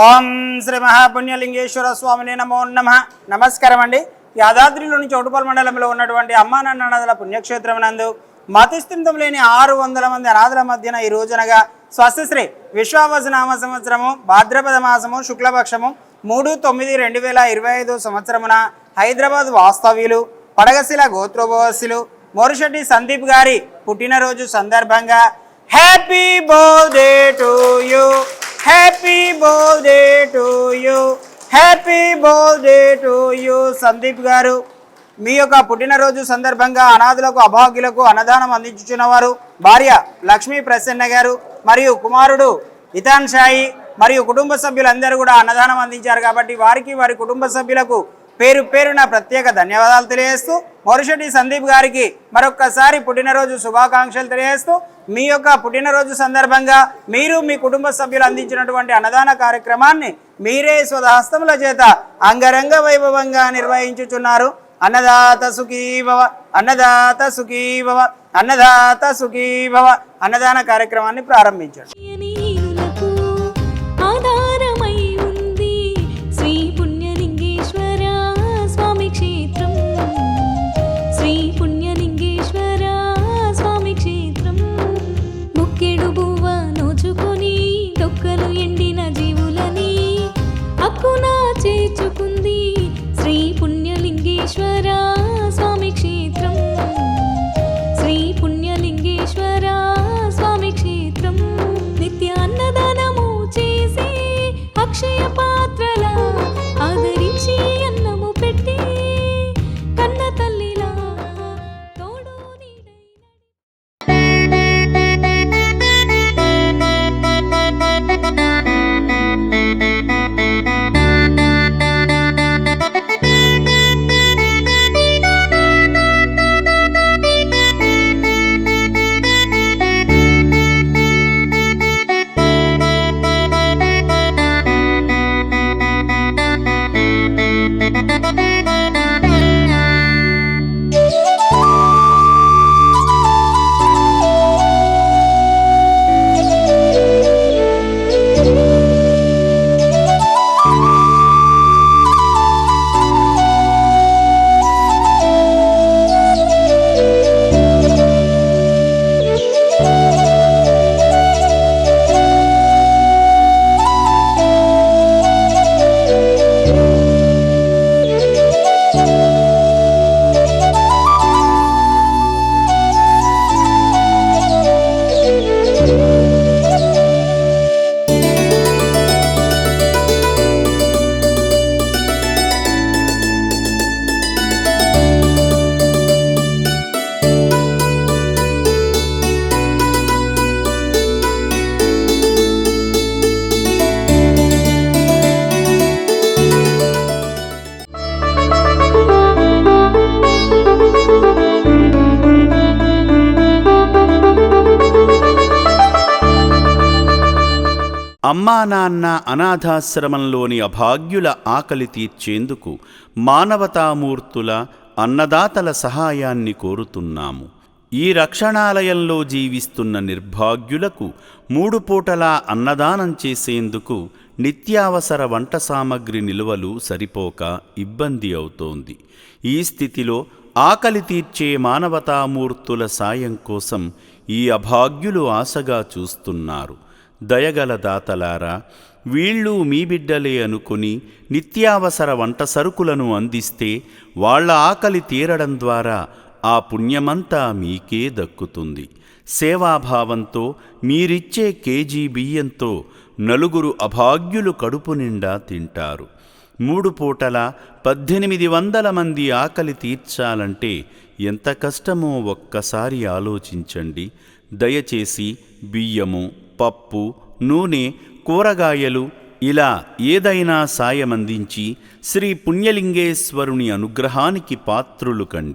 ఓం శ్రీ మహాపుణ్యలింగేశ్వర స్వామిని నమో నమః. నమస్కారం అండి. యాదాద్రిలోని చౌటుపల్లి మండలంలో ఉన్నటువంటి అమ్మా నాన్న నదుల పుణ్యక్షేత్రం నందు మతిస్థిమితం లేని 600 మంది అనాథుల మధ్యన ఈ రోజునగా స్వస్తిశ్రీ విశ్వావసునామ సంవత్సరము భాద్రపద మాసము శుక్లపక్షము 3/9/2025 సంవత్సరమున హైదరాబాద్ వాస్తవ్యులు పడగశిల గోత్రోభవస్సులు మోరిశెట్టి సందీప్ గారి పుట్టినరోజు సందర్భంగా happy birthday to you, happy birthday to you, happy birthday to you Sandeep గారు. మీ యొక్క పుట్టినరోజు సందర్భంగా అనాథులకు అభాగ్యులకు అన్నదానం అందించుచున్నవారు భార్య లక్ష్మీ ప్రసన్న గారు మరియు కుమారుడు ఇతాన్ షాయి మరియు కుటుంబ సభ్యులందరూ కూడా అన్నదానం అందించారు. కాబట్టి వారికి వారి కుటుంబ సభ్యులకు పేరు పేరున ప్రత్యేక ధన్యవాదాలు తెలియజేస్తూ మోరిశెట్టి సందీప్ గారికి మరొక్కసారి పుట్టినరోజు శుభాకాంక్షలు తెలియజేస్తూ మీ యొక్క పుట్టినరోజు సందర్భంగా మీరు మీ కుటుంబ సభ్యులు అందించినటువంటి అన్నదాన కార్యక్రమాన్ని మీరే స్వహస్తముల చేత అంగరంగ వైభవంగా నిర్వహించుచున్నారు. అన్నదాత సుఖీ భవ, అన్నదాత సుఖీ భవ, అన్నదాత సుఖీ భవ. అన్నదాన కార్యక్రమాన్ని ప్రారంభించండి. చేర్చుకుంది శ్రీ పుణ్యలింగేశ్వర స్వామి క్షేత్రం, శ్రీ పుణ్యలింగేశ్వర స్వామి క్షేత్రం. నిత్య అన్నదానము చేసి అక్షయ పాత్రల ఆదరించి అన్నము పెట్టి కన్న తల్లిలా తోడు అమ్మా నాన్న అనాథాశ్రమంలోని అభాగ్యుల ఆకలి తీర్చేందుకు మానవతామూర్తుల అన్నదాతల సహాయాన్ని కోరుతున్నాము. ఈ రక్షణాలయంలో జీవిస్తున్న నిర్భాగ్యులకు 3 పూటలా అన్నదానం చేసేందుకు నిత్యావసర వంట సామగ్రి నిల్వలు సరిపోక ఇబ్బంది అవుతోంది. ఈ స్థితిలో ఆకలి తీర్చే మానవతామూర్తుల సాయం కోసం ఈ అభాగ్యులు ఆశగా చూస్తున్నారు. దయగల దాతలారా, వీళ్ళు మీ బిడ్డలే అనుకుని నిత్యావసర వంట సరుకులను అందిస్తే వాళ్ల ఆకలి తీరడం ద్వారా ఆ పుణ్యమంతా మీకే దక్కుతుంది. సేవాభావంతో మీరిచ్చే కేజీ బియ్యంతో 4 అభాగ్యులు కడుపు నిండా తింటారు. 3 పూటల 1800 మంది ఆకలి తీర్చాలంటే ఎంత కష్టమో ఒక్కసారి ఆలోచించండి. దయచేసి బియ్యము, పప్పు, నూనె, కూరగాయలు ఇలా ఏదైనా సాయమందించి శ్రీ పుణ్యలింగేశ్వరుని అనుగ్రహానికి పాత్రులు కండి.